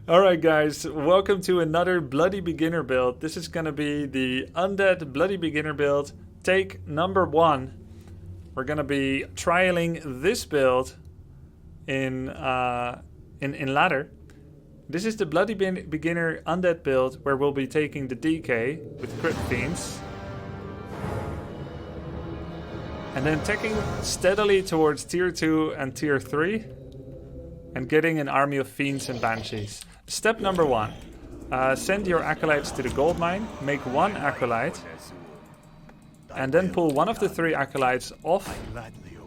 Alright guys, welcome to another Bloody Beginner build. This is gonna be the Undead Bloody Beginner build, take number 1. We're gonna be trialing this build in ladder. This is the Bloody Beginner Undead build where we'll be taking the DK with Crypt Fiends. And then taking steadily towards tier 2 and tier 3. And getting an army of Fiends and Banshees. Step number 1. Send your Acolytes to the Goldmine. Make 1 Acolyte. And then pull one of the 3 Acolytes off.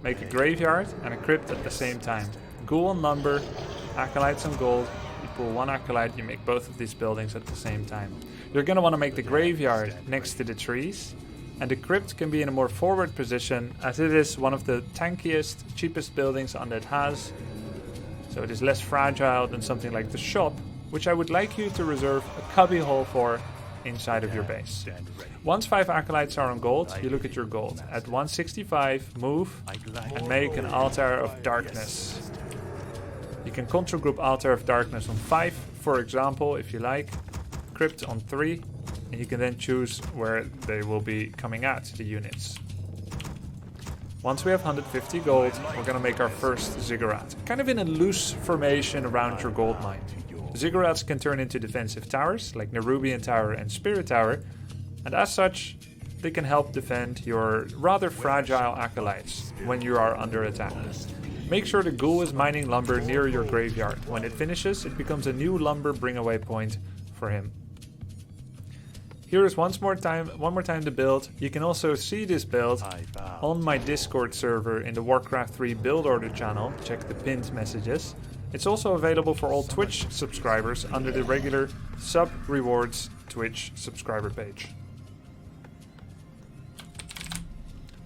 Make a Graveyard and a Crypt at the same time. Ghoul on Lumber, Acolytes on Gold. You pull 1 Acolyte, you make both of these buildings at the same time. You're going to want to make the Graveyard next to the trees. And the Crypt can be in a more forward position, as it is one of the tankiest, cheapest buildings Undead has. So it is less fragile than something like the shop, which I would like you to reserve a cubby hole for inside of your base. Once 5 Acolytes are on gold, you look at your gold. At 165, move and make an Altar of Darkness. You can control group Altar of Darkness on 5, for example, if you like. Crypt on 3, and you can then choose where they will be coming at, the units. Once we have 150 gold, we're going to make our first Ziggurat. Kind of in a loose formation around your gold mine. Ziggurats can turn into defensive towers, like Nerubian Tower and Spirit Tower, and as such, they can help defend your rather fragile Acolytes when you are under attack. Make sure the Ghoul is mining lumber near your graveyard. When it finishes, it becomes a new lumber bring away point for him. Here is one more time the build. You can also see this build on my Discord server in the Warcraft 3 build order channel. Check the pinned messages. It's also available for all Twitch subscribers under the regular sub rewards Twitch subscriber page.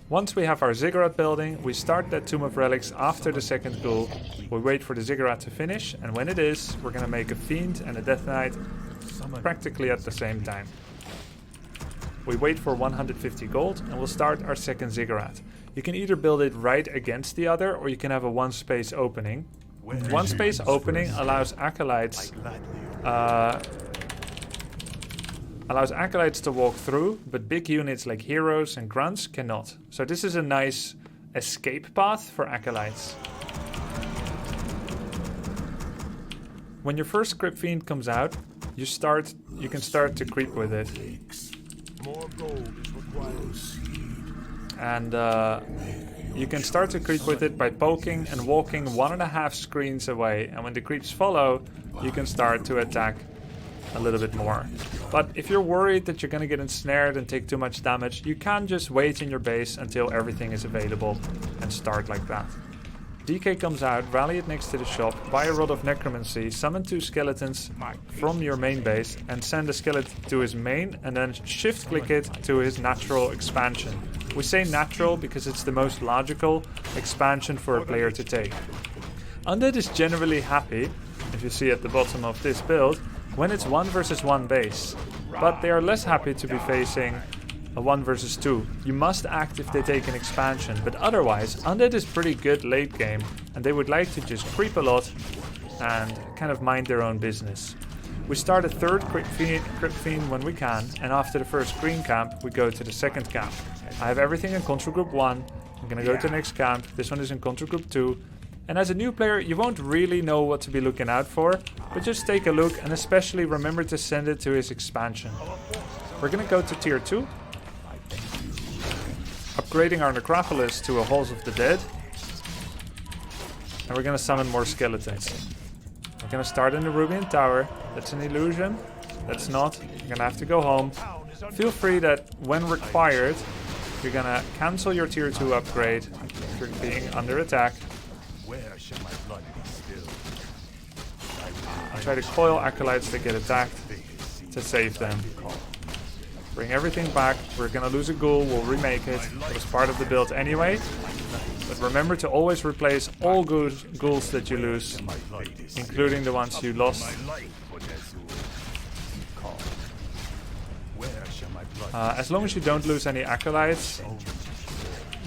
Once we have our Ziggurat building, we start that Tomb of Relics after the second ghoul. We wait for the Ziggurat to finish, and when it is, we're gonna make a Fiend and a Death Knight practically at the same time. We wait for 150 gold and we'll start our second Ziggurat. You can either build it right against the other or you can have a 1 space opening. 1 space opening allows Acolytes to walk through, but big units like Heroes and Grunts cannot. So this is a nice escape path for Acolytes. When your first Crypt Fiend comes out, you can start to creep with it. More gold is required. And you can start to creep with it by poking and walking 1.5 screens away. And when the creeps follow, you can start to attack a little bit more. But if you're worried that you're going to get ensnared and take too much damage, you can just wait in your base until everything is available and start like that. DK comes out, rally it next to the shop, buy a Rod of Necromancy, summon 2 skeletons from your main base and send a skeleton to his main and then shift click it to his natural expansion. We say natural because it's the most logical expansion for a player to take. Undead is generally happy, if you see at the bottom of this build, when it's 1 versus 1 base, but they are less happy to be facing a 1 versus 2. You must act if they take an expansion, but otherwise, Undead is pretty good late game, and they would like to just creep a lot and kind of mind their own business. We start a 3rd Crypt Fiend when we can, and after the first green camp, we go to the 2nd camp. I have everything in Control Group 1, I'm gonna go to the next camp, this one is in Control Group 2, and as a new player, you won't really know what to be looking out for, but just take a look and especially remember to send it to his expansion. We're gonna go to tier 2. Upgrading our Necropolis to a Halls of the Dead. And we're gonna summon more skeletons. We're gonna start in the Nerubian Tower. That's an illusion. That's not. You're gonna have to go home. Feel free that when required, you're gonna cancel your tier 2 upgrade if you're being under attack. Where shall my blood be spilled? And try to coil Acolytes that get attacked to save them. Bring everything back. We're gonna lose a ghoul, we'll remake it. It was part of the build anyway. But remember to always replace all ghouls that you lose, including the ones you lost. As long as you don't lose any Acolytes,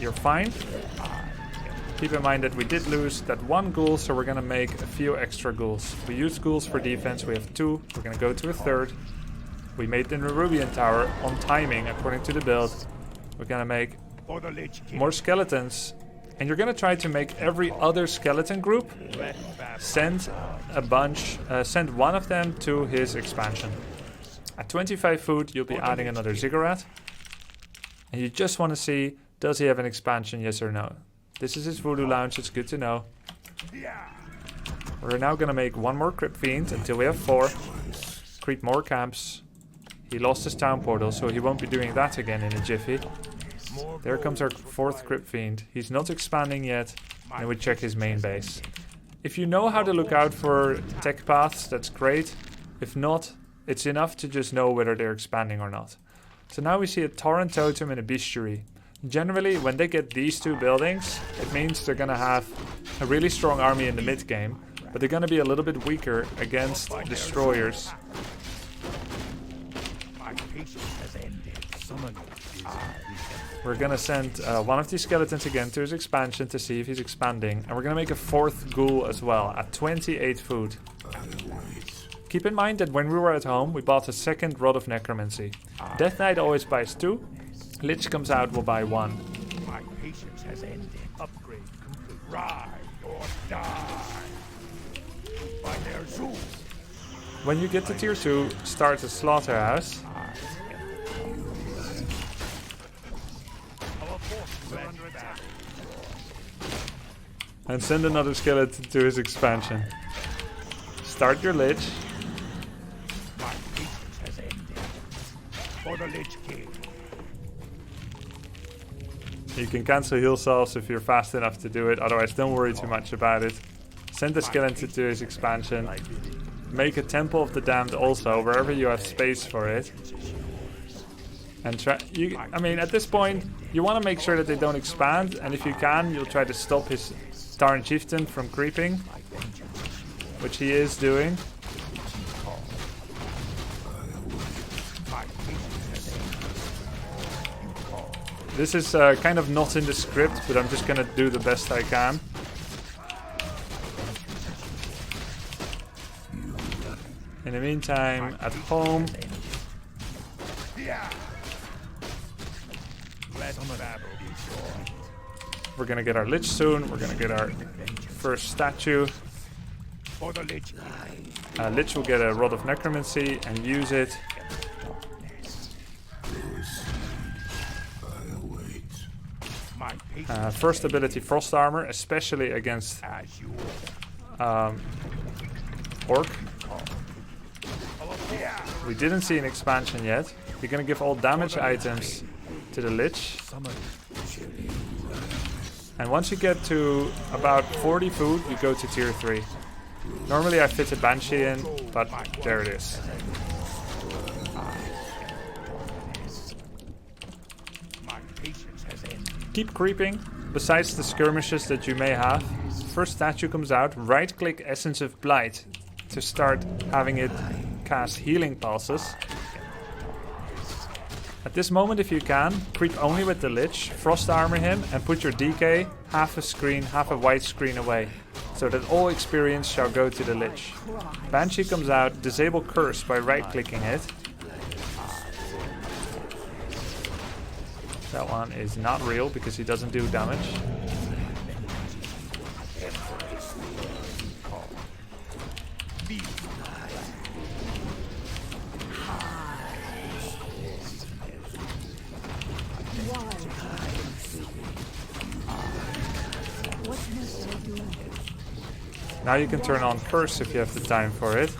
you're fine. Keep in mind that we did lose that one ghoul, so we're gonna make a few extra ghouls. We used ghouls for defense, we have 2. We're gonna go to a 3rd. We made the Nerubian Tower on timing according to the build. We're gonna make more skeletons. And you're gonna try to make every other skeleton group send send one of them to his expansion. At 25 food, you'll be adding another ziggurat. And you just want to see, does he have an expansion, yes or no? This is his voodoo lounge, it's good to know. We're now gonna make one more Crypt Fiend until we have 4. Create more camps. He lost his town portal, so he won't be doing that again in a jiffy. There comes our 4th Crypt Fiend. He's not expanding yet, and we check his main base. If you know how to look out for tech paths, that's great. If not, it's enough to just know whether they're expanding or not. So now we see a Torrent Totem and a Bestiary. Generally, when they get these 2 buildings, it means they're gonna have a really strong army in the mid game, but they're gonna be a little bit weaker against destroyers. We're gonna send one of these skeletons again to his expansion to see if he's expanding. And we're gonna make a 4th ghoul as well at 28 food. Keep in mind that when we were at home, we bought a 2nd Rod of Necromancy. Death Knight always buys 2. Lich comes out, will buy 1. My patience has ended. Upgrade complete. Ride or die. By their zoo. When you get to tier 2, start a slaughterhouse. And send another skeleton to his expansion. Start your Lich. My patience has ended. For the Lich King. You can cancel heal salves if you're fast enough to do it, otherwise don't worry too much about it. Send the skeleton to his expansion. Make a Temple of the Damned also, wherever you have space for it. And try, I mean, at this point, you want to make sure that they don't expand, and if you can, you'll try to stop his Tarn Chieftain from creeping, which he is doing. This is kind of not in the script, but I'm just gonna do the best I can. In the meantime, at home, we're gonna get our Lich soon. We're gonna get our first statue. Lich will get a Rod of Necromancy and use it. First ability, Frost Armor, especially against Orc. We didn't see an expansion yet. We're gonna give all damage items to the Lich. And once you get to about 40 food, you go to tier 3. Normally I fit a Banshee in, but there it is. Keep creeping. Besides the skirmishes that you may have, first statue comes out, right click Essence of Blight to start having it cast healing pulses. At this moment, if you can, creep only with the Lich, Frost Armor him, and put your DK half a white screen away, so that all experience shall go to the Lich. Banshee comes out, disable Curse by right-clicking it. That one is not real because he doesn't do damage. Now you can turn on Curse if you have the time for it.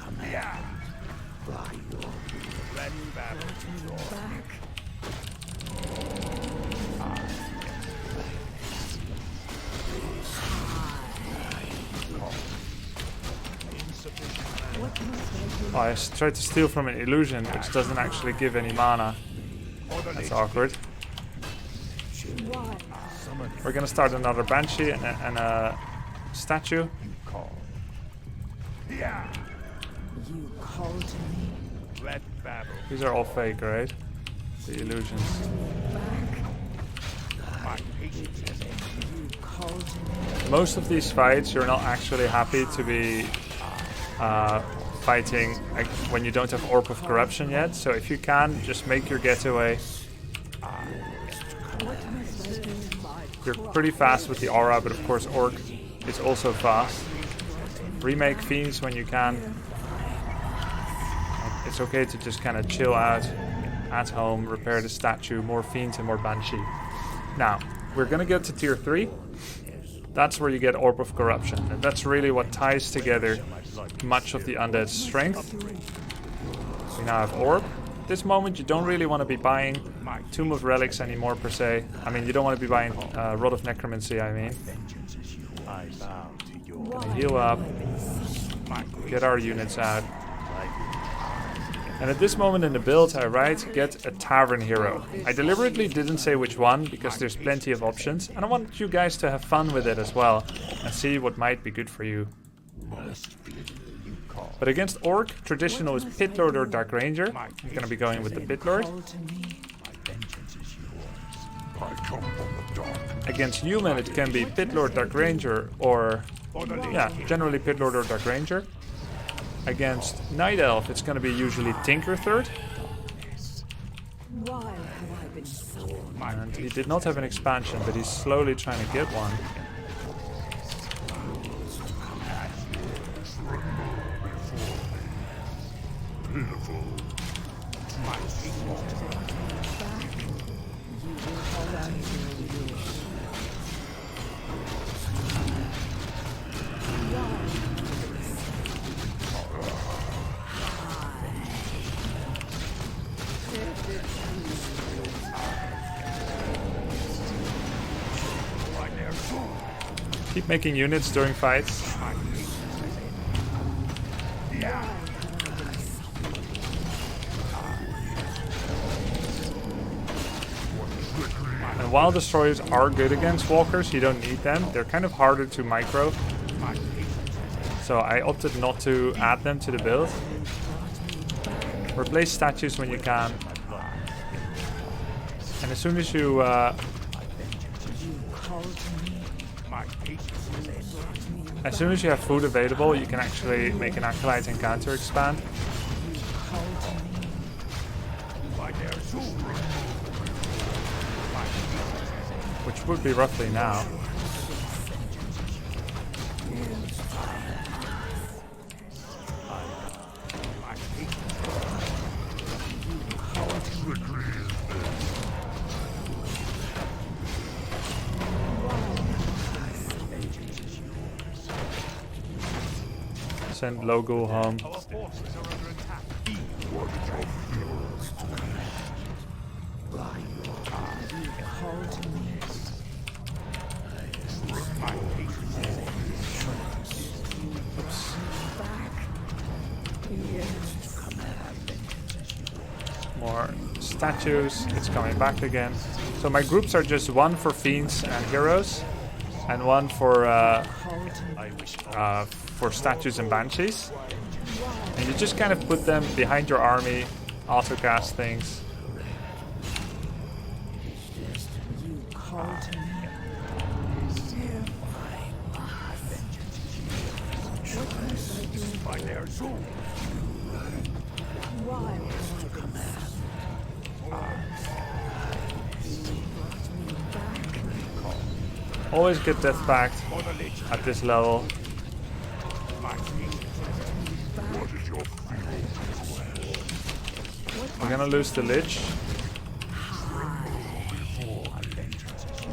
Oh, I tried to steal from an illusion, which doesn't actually give any mana. That's awkward. We're gonna start another Banshee and a statue. You called to me. These are all fake, right? The illusions. You called to me. most of these fights you're not actually happy to be fighting when you don't have Orb of Corruption yet. So if you can, just make your getaway. You're pretty fast with the aura, but of course Orc is also fast. Remake Fiends when you can. It's okay to just kind of chill out at home, repair the statue, more Fiends and more Banshee. Now, we're gonna get to tier 3. That's where you get Orb of Corruption, and that's really what ties together much of the Undead's strength. We now have Orb. At this moment you don't really want to be buying Tomb of Relics anymore per se. I mean, you don't want to be buying Rod of Necromancy, I mean. Gonna heal up, get our units out. And at this moment in the build I write, get a Tavern Hero. I deliberately didn't say which one, because there's plenty of options, and I want you guys to have fun with it as well, and see what might be good for you. But against Orc, traditional is Pit Lord or Dark Ranger. I'm gonna be going with the Pit Lord. Against human it can be Pit Lord, Dark Ranger, or yeah, generally Pit Lord or Dark Ranger. Against Night Elf it's gonna be usually Tinker Third. And he did not have an expansion, but he's slowly trying to get one. Keep making units during fights. And while destroyers are good against walkers, you don't need them. They're kind of harder to micro. So I opted not to add them to the build. Replace statues when you can. And as soon as you have food available, you can actually make an Acolyte and counter expand. Which would be roughly now. Send Logo home. More statues, it's coming back again. So my groups are just one for Fiends and Heroes, and one for statues and Banshees. And you just kind of put them behind your army, autocast things. Always get death pact at this level. We're gonna lose the Lich.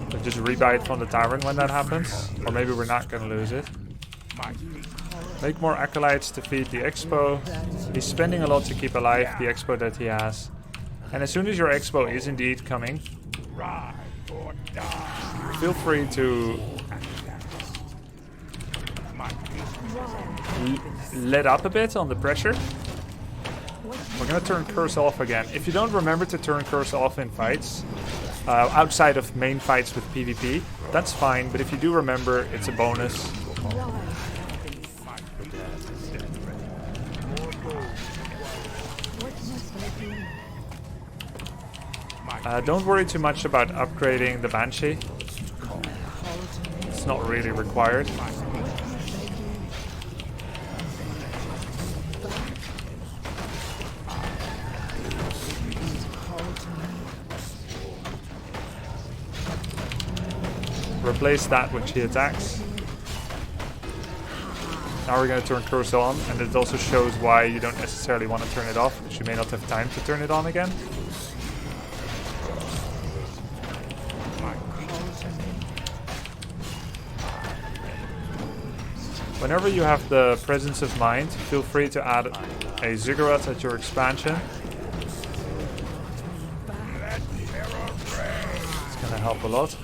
But just rebuy it from the Tavern when that happens. Or maybe we're not gonna lose it. Make more Acolytes to feed the Expo. He's spending a lot to keep alive the Expo that he has. And as soon as your Expo is indeed coming, feel free to let up a bit on the pressure. We're gonna turn Curse off again. If you don't remember to turn Curse off in fights, outside of main fights with PvP, that's fine, but if you do remember, it's a bonus. Don't worry too much about upgrading the Banshee. It's not really required. Replace that with chi attacks. Now we're going to turn curse on, and it also shows why you don't necessarily want to turn it off, because you may not have time to turn it on again. Whenever you have the presence of mind, feel free to add a ziggurat at your expansion. It's going to help a lot.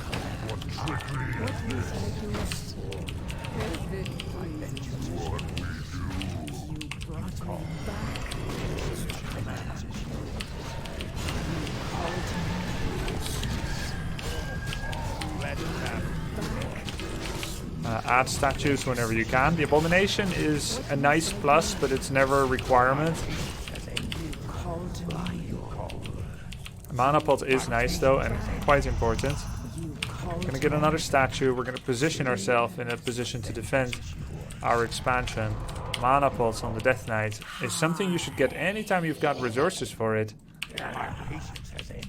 Add statues whenever you can. The abomination is a nice plus, but it's never a requirement. Mana pot is nice though, and quite important. We're gonna get another statue. We're gonna position ourselves in a position to defend our expansion. Mana pots on the Death Knight is something you should get anytime you've got resources for it.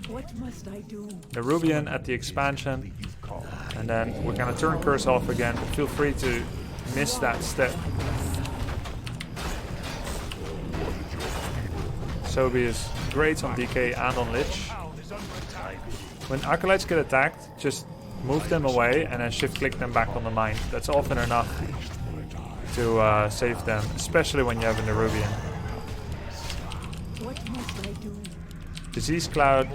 What must I do? Nerubian at the expansion, and then we're gonna turn curse off again, but feel free to miss that step. Sobi is great on DK and on Lich. When Acolytes get attacked, just move them away and then shift click them back on the mine. That's often enough to save them, especially when you have a Nerubian. What must I do? Disease Cloud,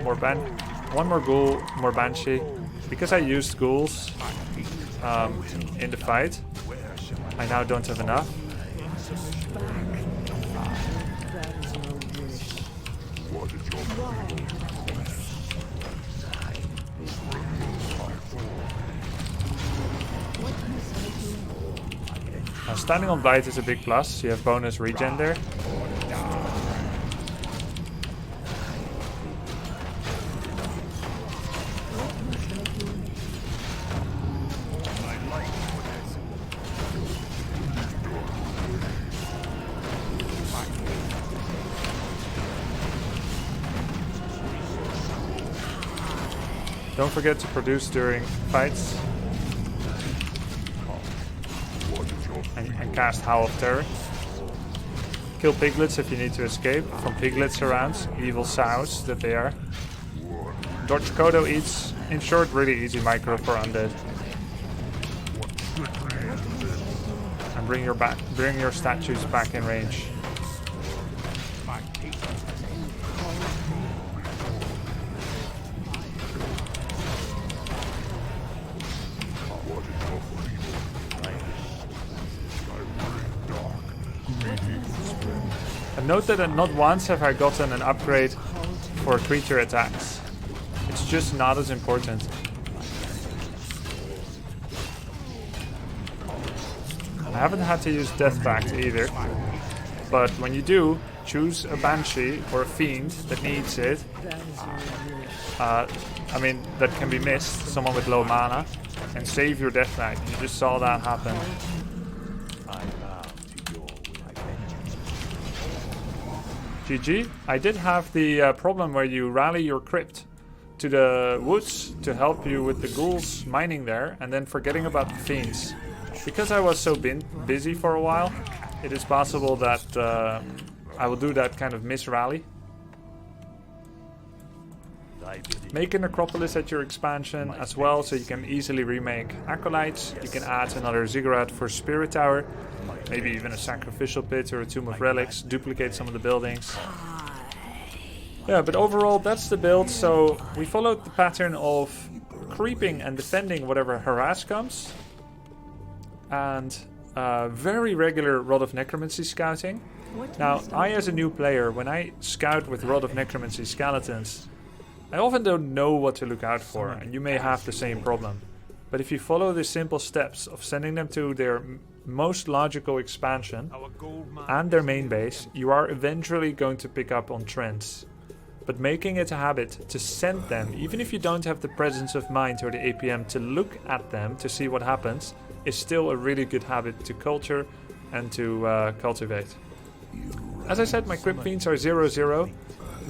one more ghoul, more Banshee. Because I used ghouls in the fight, I now don't have enough. Standing on Blight is a big plus. You have bonus regen there. Don't forget to produce during fights. And cast Howl of Terror. Kill piglets if you need to escape from piglet surrounds, evil sows that they are. Dodge Kodo eats, in short, really easy micro for Undead. And bring your statues back in range. And note that not once have I gotten an upgrade for creature attacks. It's just not as important. I haven't had to use Death Pact either. But when you do, choose a Banshee or a Fiend that needs it. I mean, that can be missed, someone with low mana, and save your Death Knight. You just saw that happen. GG. I did have the problem where you rally your crypt to the woods to help you with the ghouls mining there, and then forgetting about the fiends. Because I was so busy for a while, it is possible that I will do that kind of miss-rally. Make a necropolis at your expansion as well, so you can easily remake Acolytes. You can add another ziggurat for Spirit Tower. Maybe even a sacrificial pit or a tomb of relics. Duplicate some of the buildings. Yeah, but overall that's the build. So we followed the pattern of creeping and defending whatever harass comes. And very regular Rod of Necromancy scouting. Now, I as a new player, when I scout with Rod of Necromancy skeletons, I often don't know what to look out for, and you may have the same problem. But if you follow the simple steps of sending them to their most logical expansion and their main base, you are eventually going to pick up on trends. but making it a habit to send them, even if you don't have the presence of mind or the APM to look at them to see what happens, is still a really good habit to culture and to cultivate. As I said, my Crypt Fiends are 0-0.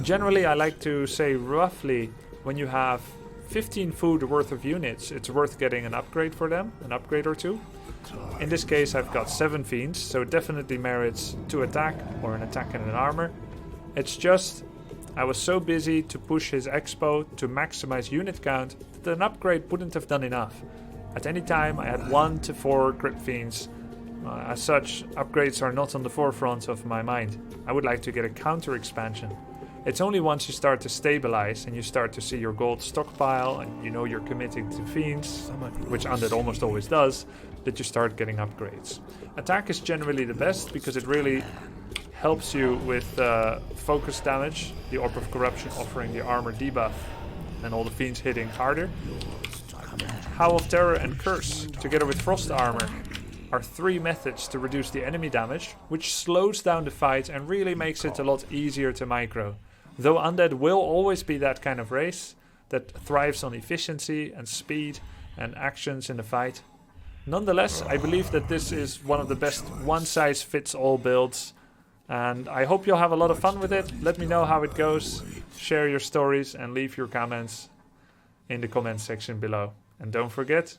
Generally, I like to say roughly when you have 15 food worth of units, it's worth getting an upgrade for them, an upgrade or two. In this case, I've got 7 Fiends, so it definitely merits 2 attack or an attack and an armor. It's just, I was so busy to push his expo to maximize unit count that an upgrade wouldn't have done enough. At any time, I had 1 to 4 Crypt Fiends. As such, upgrades are not on the forefront of my mind. I would like to get a counter expansion. It's only once you start to stabilize and you start to see your gold stockpile and you know you're committing to Fiends, which Undead almost always does, that you start getting upgrades. Attack is generally the best because it really helps you with focus damage, the Orb of Corruption offering the armor debuff and all the Fiends hitting harder. Howl of Terror and Curse, together with Frost Armor, are 3 methods to reduce the enemy damage, which slows down the fight and really makes it a lot easier to micro. Though Undead will always be that kind of race that thrives on efficiency and speed and actions in the fight. Nonetheless, I believe that this is one of the best one-size-fits-all builds, and I hope you'll have a lot of fun with it. Let me know how it goes, share your stories and leave your comments in the comment section below. And don't forget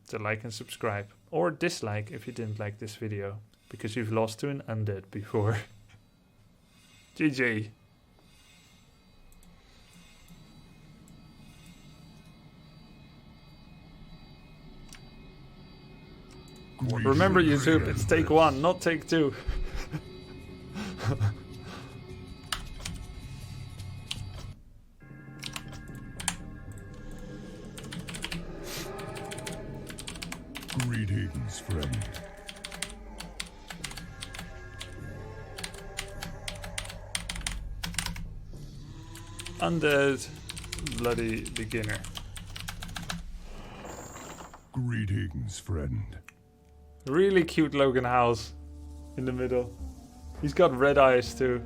to like and subscribe, or dislike if you didn't like this video, because you've lost to an Undead before. GG. Remember YouTube, it's take 1, not take 2. Greetings, friend. Undead bloody beginner. Greetings, friend. Really cute Logan House in the middle. He's got red eyes too.